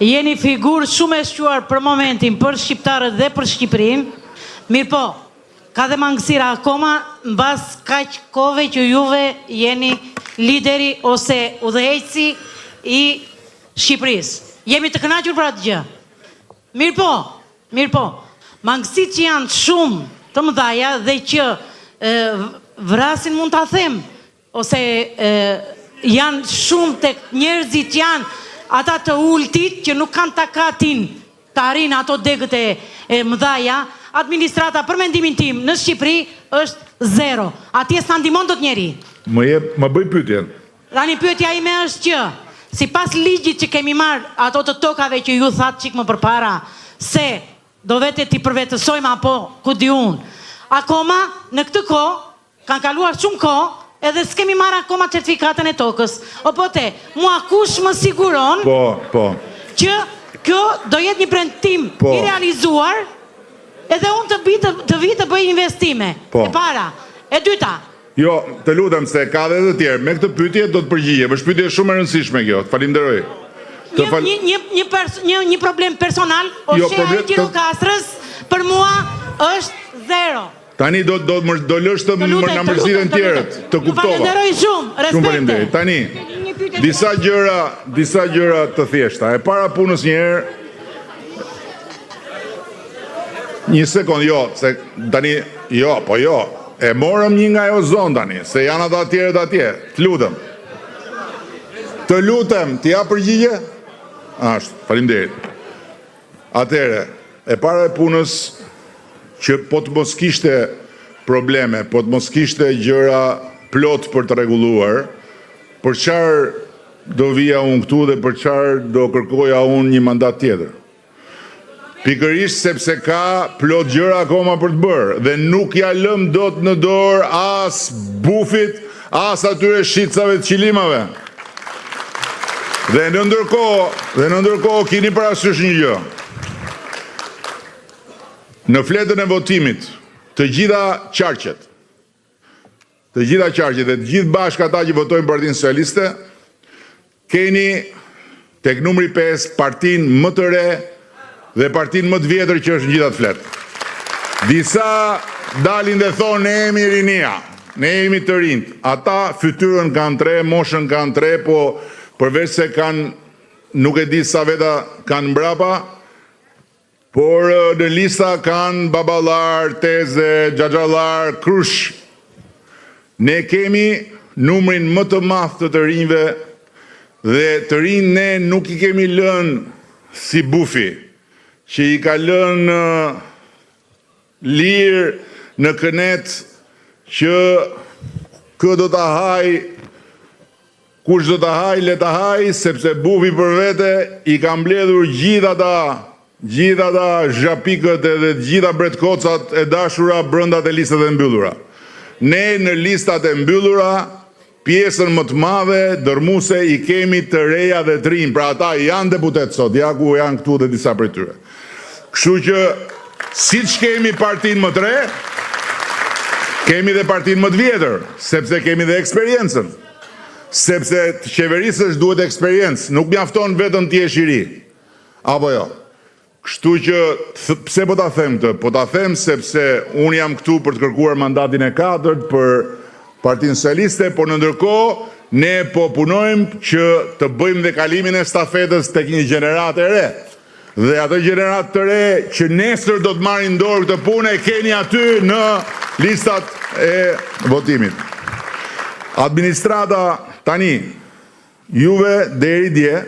jeni figurë shumë e shquar për momentin për shqiptarët dhe për Shqipërinë. Mirë po, ka dhe mangësira akoma mbas kaq kohëve që juve jeni lideri ose udhëheqësi i Shqipërisë. Jemi të kënaqur për atë gjë. Mirë po, mangësit që janë shumë të mëdhaja dhe që vrasin mund ta them, ose janë shumë tek njerëzit janë ata të ultit që nuk kanë takatin të arrinë ato degët e mëdhaja. Administrata për mendimin tim në Shqipëri është 0. Atje s'na ndihmon dot njeri. Më bëj pyetjen. Tani pyetja ime është që sipas ligjit që kemi marrë ato të tokave që ju thatë çik më përpara se do vete t'i përvetësojmë apo ku di unë. Akoma në këtë kohë kanë kaluar shumë kohë edhe s'kemi marrë akoma certifikatën e tokës. Opote, mua kush më siguron që kjo do jetë një premtim i realizuar edhe unë të vi të bëj investime. E para, e dyta. Jo, të lutem se ka dhe të tjerë. Me këtë pyetje do të përgjigjem. Është pyetje shumë e rëndësishme kjo. Falenderoj. Një problem personal, Osheja e Gjirokastrës për mua është 0. Tani do lësh të na mërziten tjerët. Të kuptova. Falenderoj shumë, respekte. Tani, disa gjëra të thjeshta. E para punës një herë. Një sekond, tani, e morëm një nga jo zonë tani, se janë ata tjerët atje, të lutem, t'ja përgjigje? Ashtë, faleminderit. Atere, e para e punës që po të mos kishte probleme, po të mos kishte gjëra plot për të rregulluar, për çfarë do vija unë këtu dhe për çfarë do kërkoja unë një mandat tjetër. Pikërisht sepse ka plot gjëra akoma për të bërë dhe nuk ja lëm dot në dorë as bufit, as atyre shitcave të qilimave. Dhe në ndërkohë keni parasysh një gjë. Në fletën e votimit, të gjitha qarqet dhe të gjithë bashkë ata që votojnë Partinë Socialiste, keni tek numri 5 partinë më të re dhe partinë më të vjetër që është në gjitha të fletë. Disa dalin dhe thonë ne jemi rinia, ne jemi të rinjt. Ata fytyrën kanë 3, moshën kanë 3, po përveç se kanë, nuk e di sa veta kanë mbrapa, por në lista kanë babalar, teze, xhaxhallar, krush. Ne kemi numrin më të madh të rinjve dhe të rinj ne nuk i kemi lënë si bufi, që i ka lënë lirë në kënet që kë do të haj, kush do të haj, le të haj, sepse bufi për vete i ka mbledhur gjitha ata zhapikët edhe gjitha bretkocat e dashura brënda të listat e mbyllura. Ne në listat e mbyllura, pjesën më të madhe, dërmuse, i kemi të reja dhe të rinj, pra ata janë deputet sot, ja ku janë këtu dhe disa për tyre. Kështu që, si që kemi partinë më të re, kemi dhe partinë më të vjetër, sepse kemi dhe eksperiencën. Sepse të qeverisësh duhet eksperiencë, nuk mjafton vetëm të jesh i ri. Apo jo. Kështu që, pse po ta them këtë? Po ta them sepse unë jam këtu për të kërkuar mandatin e 4 për Partinë Socialiste, por në ndërkohë ne po punojmë që të bëjmë dhe kalimin e stafetës tek një gjenerat e re. Dhe atë gjenerat të re që nesër do të marrin dorë këtë punë e keni aty në listat e votimit. Administrata tani, juve deri dje,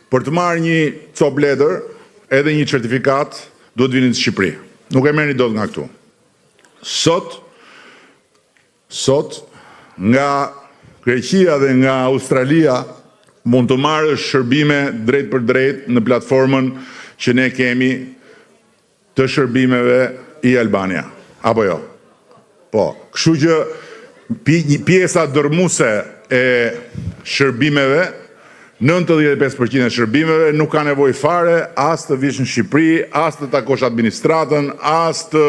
për të marrë një cop letër edhe një certifikat, do të vini në Shqipëri. Nuk e merrni dot nga këtu. Sot, nga Greqia dhe nga Australia mund të marrë shërbime drejt për drejt në platformën që ne kemi të shërbimeve i Albania. Apo jo? Po, kështu që pjesa dërmuese e shërbimeve, 95% e shërbimeve nuk ka nevojë fare as të vish në Shqipëri, as të takosh administratën, as të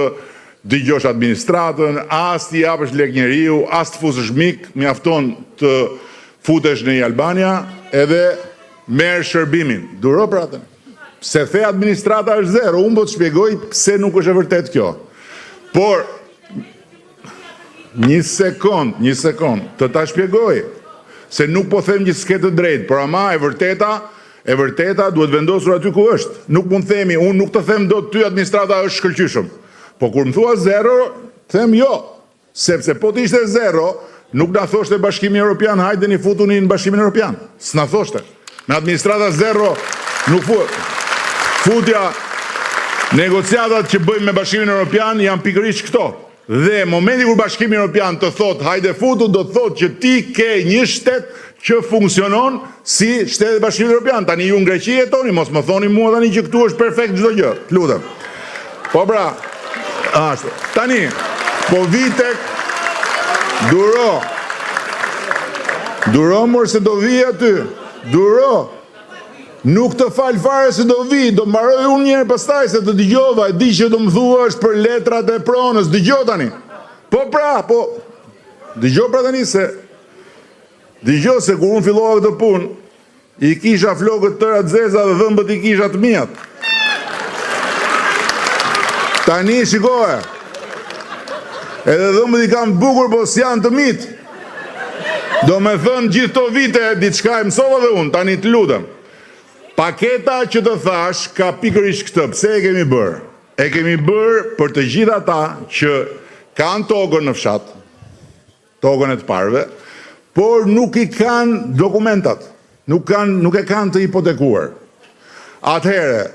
dëgjosh administratën, as të japësh lek njeriu, as të fusësh mik, mjafton të futesh në Albania edhe merr shërbimin. Duro pra atë. Se the administrata është zero, unë po të shpjegoj pse nuk është e vërtet kjo. Por, një sekond, të ta shpjegoj, se nuk po them që s'ke të drejtë, por ama e vërteta duhet vendosur aty ku është. Nuk mund themi, unë nuk të them do të ty administrata është shkëlqyshëm. Po kur më thua zero, them jo, sepse po të ishte zero, nuk na thoshte Bashkimi Evropian, hajde një futuni në Bashkimin Evropian. S'na thoshte. Me administrata zero, nuk futja negociatat që bëjmë me Bashkimin Evropian janë pikërisht këto. Dhe momenti kur Bashkimi Evropian të thot hajde futu, do të thot që ti ke një shtet që funksionon si shtetet Bashkimit Evropian. Tani ju në Greqi jetoni, mos më thoni mua tani që këtu është perfekt çdo gjë. Lutem. Po pra, ashtu. Tani, po vitek Duro mor se do vi aty. Duro. Nuk të fal fare se do vi, do mbaroj unë një herë pastaj se të dëgjova, e di që do më thua është për letrat e pronës, dëgjoj tani. Po pra, po. Dëgjoj pra tani se dëgjoj se kur unë fillova këtë punë, i kisha flokët tëra të zeza dhe dhëmbët i kisha të mijat. Tani shikoje. Edhe dhëmbët i kam të bukur, po s'janë të mitë. Do me thënë gjithë to vite, diçka e mësova dhe unë, tani të lutem. Paketa që të thash ka pikërisht këtë, pse e kemi bërë? E kemi bërë për të gjitha ata që kanë tokën në fshat, tokën e të parve, por nuk i kanë dokumentat, nuk e kanë të hipotekuar. Atëhere,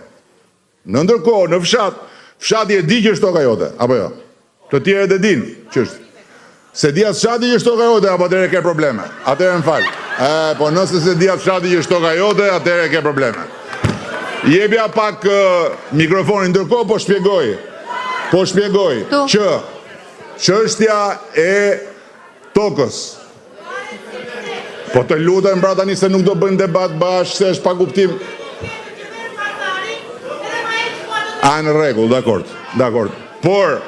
në ndërkohë, në fshati e di që është toka jote, apo jo? Të tjerët e din që është. Se di atë fshati që është toka jote, apo atëherë ke probleme. Atëherë më falë. Po nëse se di atë fshati që është toka jote, atëherë ke probleme. Jepja pak mikrofonin, ndërkohë po shpjegoj që çështja e tokës. Po të lutem pra tani se nuk do bëjmë debat bashkë, se është pa kuptim. A në rregull, dakord. Por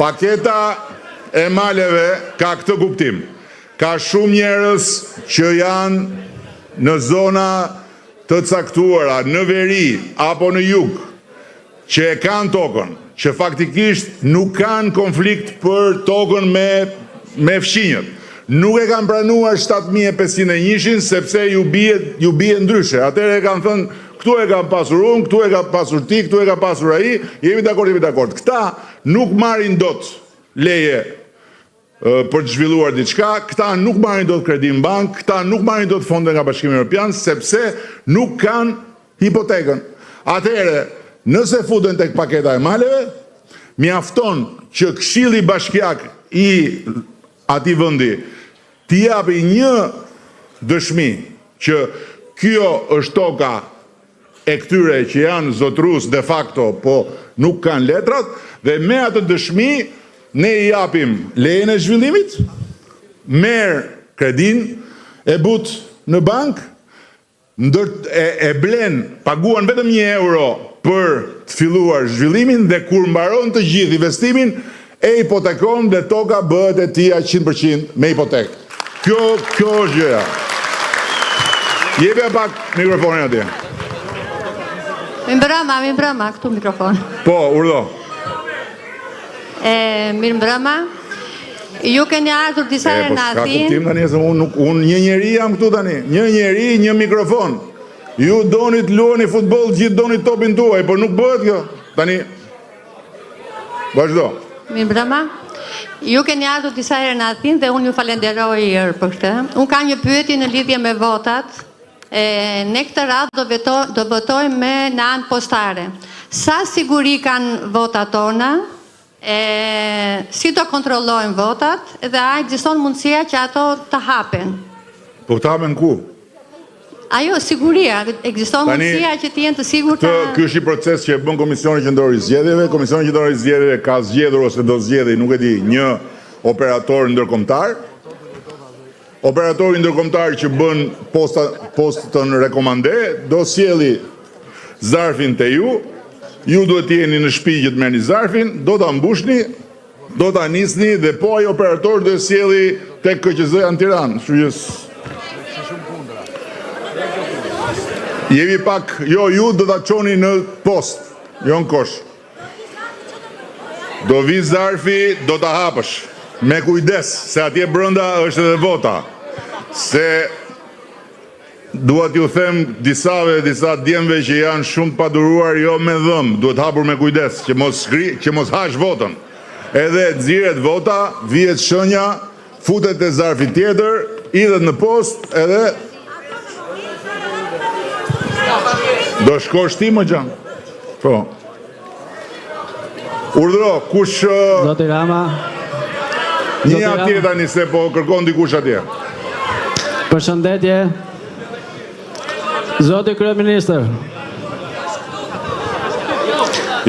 paketa e maleve ka këtë kuptim. Ka shumë njerëz që janë në zona të caktuara, në veri apo në jug, që e kanë tokën, që faktikisht nuk kanë konflikt për tokën me fshinjët. Nuk e kanë pranuar 7501 sepse ju bie ndryshe. Atëherë e kanë thënë, këtu e kam pasur unë, këtu e kam pasur ti, këtu e kam pasur ai, jemi dakord. Këta nuk marrin dot leje për të zhvilluar diçka, këta nuk marrin dot kredi në bank, këta nuk marrin dot fonde nga Bashkimi Evropian, sepse nuk kanë hipotekën. Atëherë, nëse futen tek paketa e maleve, mjafton që Këshilli Bashkiak i atij vendi t'i japi një dëshmi që kjo është toka e këtyre që janë zotrues de facto, po nuk kanë letrat, dhe me atë dëshmi ne i japim lejen e zhvillimit, merr kredin, e but në bank, e blen, paguan vetëm 1 euro për të filluar zhvillimin dhe kur mbaron të gjithë investimin, e hipotekon dhe toka bëhet e tija 100% me hipotek. Kjo është gjëja. Jepja pak mikrofonin atje. Mi mbrëma, këtu mikrofon. Po, urdhë. Mirë mbrëma. Ju keni ardhur disa herë në Ka Athinë. kuptim tani se unë një njeri jam këtu tani. Një njeri, një mikrofon. Ju doni të luani futboll, gjithë doni topin tuaj, por nuk bëhet kjo. Tani vazhdo. Mirë mbrëma. Ju keni ardhur disa herë në Athinë dhe unë ju falenderoj për këtë. Unë kam një pyetje në lidhje me votat. Ne këtë radhë do votojmë me në anë postare. Sa siguri kanë votat tona? Si do kontrollojnë votat dhe a ekziston mundësia që ato të hapen? Po të hapen ku? Ajo, siguria, ekziston mundësia që të jenë të sigurta. Ky është një proces që e bën Komisioni Qendror i Zgjedhjeve. Komisioni Qendror i Zgjedhjeve ka zgjedhur ose do zgjedhë, nuk e di, një operator ndërkombëtar. Operatori ndërkombëtar që bën postën rekomande, do sjelli zarfin te ju. Ju duhet të jeni në shtëpi që të merrni zarfin, do ta mbushni, do ta nisni dhe po ai operator do sjelli tek KQZ-ja në Tiranë. Jemi pak, jo, ju do ta çoni në post, jo në kosh. Do vi zarfi, do ta hapësh. Me kujdes, se atje brenda është edhe vota. Se dua t'ju them disave, disa djemve që janë shumë paduruar, jo me dhëm, duhet hapur me kujdes, që mos hash votën. Edhe nxirret vota, vihet shenja, futet te zarfi tjetër, idhet në post, edhe do shkosh ti më gjan. Po. Urdhro, kush Zoti Rama. një atje tani se po kërkon dikush atje. Përshëndetje. Zoti Kryeministër.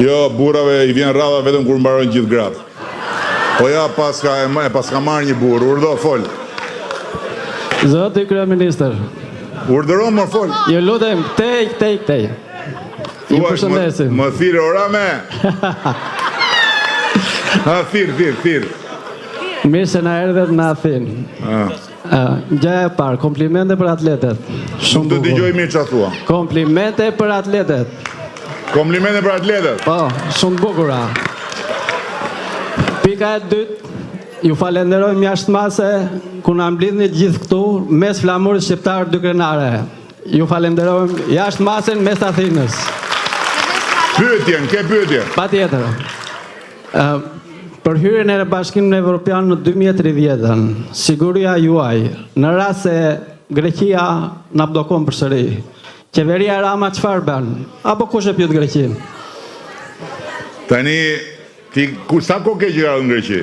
Jo, burrave i vjen radha vetëm kur mbarojnë gjithë gratë. Po ja, paska marrë një burr, urdhro, fol. Zoti Kryeministër. Urdhëro më fol. Ju lutem, tej. Ju përshëndesim. Më thirë orame. Ha, thirë. Mirë se na erdhet në Athinë. Gjaja e parë, komplimente për atletet. Shumë të dëgjoj mirë çfarë thua. Komplimente për atletet. Komplimente për atletet. Po, shumë bukura. Pika e dytë, ju falenderojmë jashtëmase ku na mblidhni gjithë këtu mes flamurit shqiptar dy krenare. Ju falenderojmë jashtëmasen mes Athinës. Pyetjen, ke pyetje? Patjetër. Për hyrjen e Bashkimit Evropian në 2030-ën, siguria juaj, në rast se Greqia na bllokon përsëri, qeveria Rama çfarë bën? Apo kush e pyet Greqin? Tani ti sa kohë ke që në Greqi?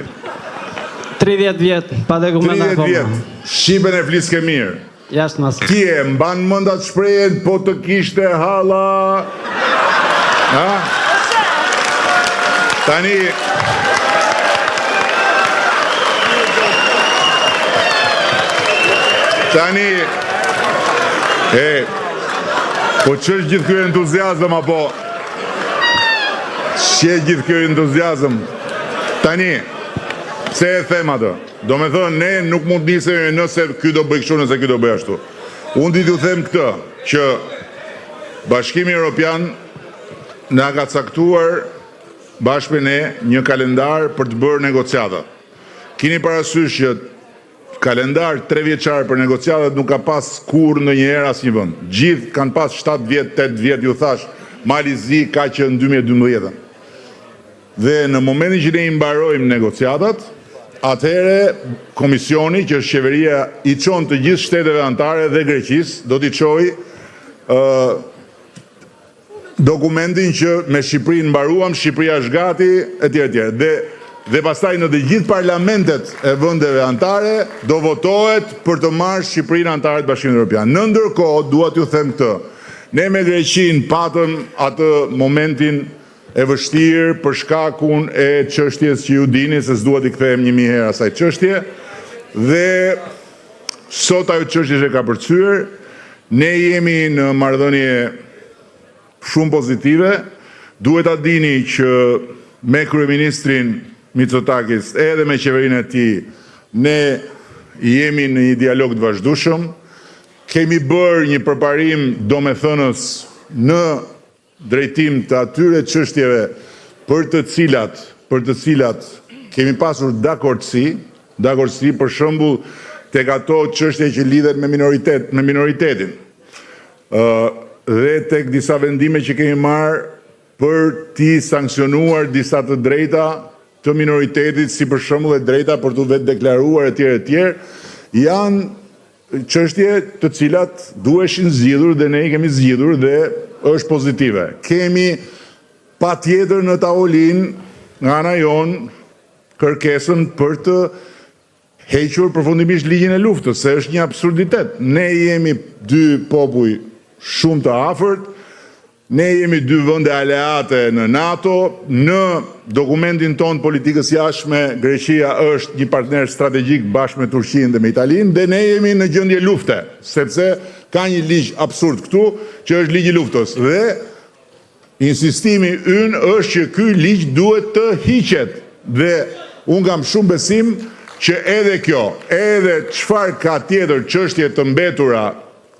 30 vjet, pa dokumenta 30 akoma. vjet. Shqipen e flis ke mirë. Jashtëmase. Ti e mban mend atë shprehjen po të kishte halla. Ha? Tani, po ç'është gjithë ky entuziazëm apo? Ç'e gjithë ky entuziazëm? Tani, pse e them atë? Do me thënë, ne nuk mund nisemi nëse ky do bëj kështu, nëse ky do bëj ashtu. Unë di t'ju them këtë, që Bashkimi Evropian na ka caktuar bashkë me ne një kalendar për të bërë negociata. Kini parasysh që kalendar 3 vjeçar për negociatat nuk ka pas kur në njëherë asnjë vend. Gjithë kanë pas 7 vjet, 8 vjet, ju thash, Malizi ka që në 2012. Dhe në momentin që ne i mbarojmë negociatat, atëhere komisioni, që është qeveria, i çon të gjithë shteteve anëtare dhe Greqisë, do t'i çojë dokumentin që me Shqipërinë mbaruam, Shqipëria është gati, etj. Dhe pastaj në të gjithë parlamentet e vendeve anëtare do votohet për të marrë Shqipërinë anëtare të Bashkimit Evropian. Në ndërkohë, dua t'ju them këtë. Ne me Greqinë patëm atë momentin e vështirë për shkakun e çështjes që ju dini, se s'dua t'i kthehem 1000 herë asaj çështje. Dhe sot ajo çështje që ka përcyer, ne jemi në marrëdhënie shumë pozitive. Duhet ta dini që me kryeministrin Mitsotakis edhe me qeverinë e tij ne jemi në një dialog të vazhdueshëm. Kemi bërë një përparim domethënës në drejtim të atyre çështjeve për të cilat kemi pasur dakordsi, për shembull tek ato çështje që lidhen me minoritetin. Dhe tek disa vendime që kemi marrë për t'i sankcionuar disa të drejta të minoritetit, si për shembull e drejta për t'u vetë deklaruar etj, janë çështje të cilat duheshin zgjidhur dhe ne i kemi zgjidhur dhe është pozitive. Kemi patjetër në tavolinë nga ana jonë kërkesën për të hequr përfundimisht ligjin e luftës, se është një absurditet. Ne jemi dy popull shumë të afërt, ne jemi dy vende aleate në NATO, në dokumentin ton politikës jashtme, Greqia është një partner strategjik bashkë me Turqinë dhe me Italinë, dhe ne jemi në gjendje lufte, sepse ka një ligj absurd këtu, që është ligji i luftës. Dhe insistimi ynë është që ky ligj duhet të hiqet. Dhe unë kam shumë besim që edhe kjo, edhe çfarë ka tjetër çështje të mbetura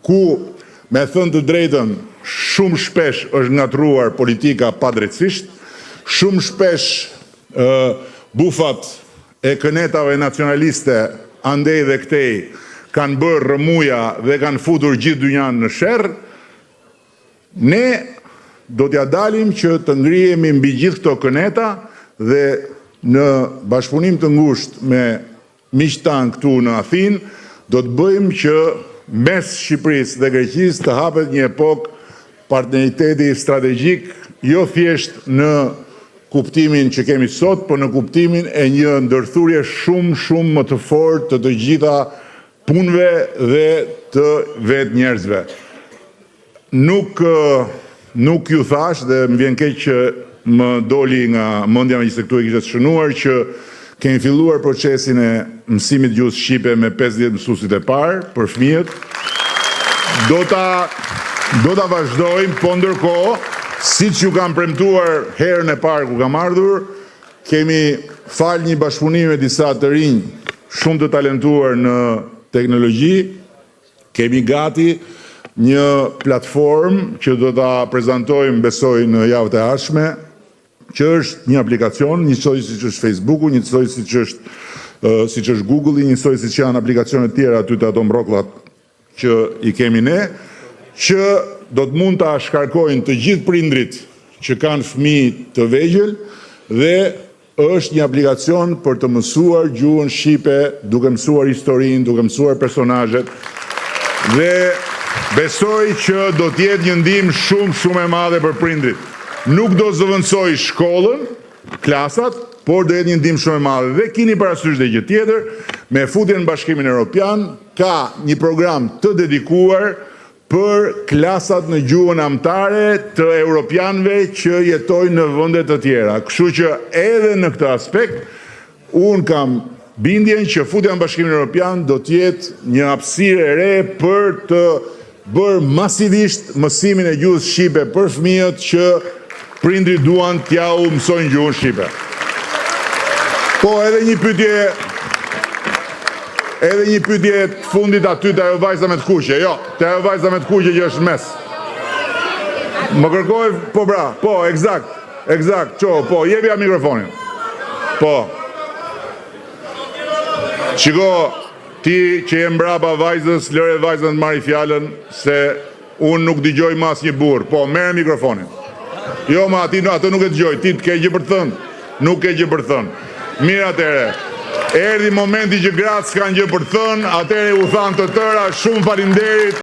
ku, me thënë të drejtën, shumë shpesh është ngatruar politika padrejtësisht, shumë shpesh bufat e kënetave nacionaliste andej dhe këtej kanë bërë rëmuja dhe kanë futur gjithë dynjan në sherr. Ne do t'ja dalim që të ngrihemi mbi gjithë këto këneta dhe në bashkëpunim të ngushtë me miqtan këtu në Athinë do të bëjmë që mes Shqipërisë dhe Greqisë të hapet një epokë partneriteti strategjik, jo thjesht në kuptimin që kemi sot, por në kuptimin e një ndërthurje shumë më të fortë të gjitha punëve dhe të vetë njerëzve. Nuk ju thash dhe më vjen keq që më doli nga mendja me gjithë këtu e kishte shënuar që kemi filluar procesin e mësimit gjuhës shqipe me 50 mësuesit e parë për fëmijët. Do ta vazhdojmë, po ndërkohë, siç ju kam premtuar herën e parë ku kam ardhur, kemi fal një bashkëpunim me disa të rinj shumë të talentuar në teknologji, kemi gati një platformë që do ta prezantojmë besoj në javët e ardhshme, që është një aplikacion, njësoj siç është Facebooku, njësoj siç është Google-i, njësoj siç janë aplikacionet tjera aty të ato mbrollat që i kemi ne, që do të mund ta shkarkojnë të gjithë prindrit që kanë fëmijë të vegjël dhe është një aplikacion për të mësuar gjuhën shqipe, duke mësuar historinë, duke mësuar personazhet dhe besoj që do të jetë një ndihmë shumë e madhe për prindrit. Nuk do zëvendësoj shkollën, klasat, por do jetë një ndihmë shumë e madhe. Dhe keni parasysh dhe gjë tjetër, me futjen në Bashkimin Evropian ka një program të dedikuar për klasat në gjuhën amtare të europianëve që jetojnë në vende të tjera. Kështu që edhe në këtë aspekt un kam bindjen që futja në Bashkimin Evropian do të jetë një hapësirë e re për të bërë masivisht mësimin e gjuhës shqipe për fëmijët që prindrit duan t'ja u mësojnë gjuhën shqipe. Po edhe një pyetje të fundit aty te ajo vajza me të kuqe. Jo, te ajo vajza me të kuqe që është mes. Më kërkoj, po bra, po, eksakt, po, jepja mikrofonin. Po. Shiko, ti që je mbrapa vajzës, lëre vajzën të marri fjalën, se unë nuk dëgjoj mas një burr. Po, merre mikrofonin. Jo, ma, atë nuk e dëgjoj, ti të ke gjë për të thënë. Nuk ke gjë për të thënë. Mirë atëre. Erdhi momenti që gratë s'kan gjë për të thënë, atëre u thanë të tëra, shumë faleminderit.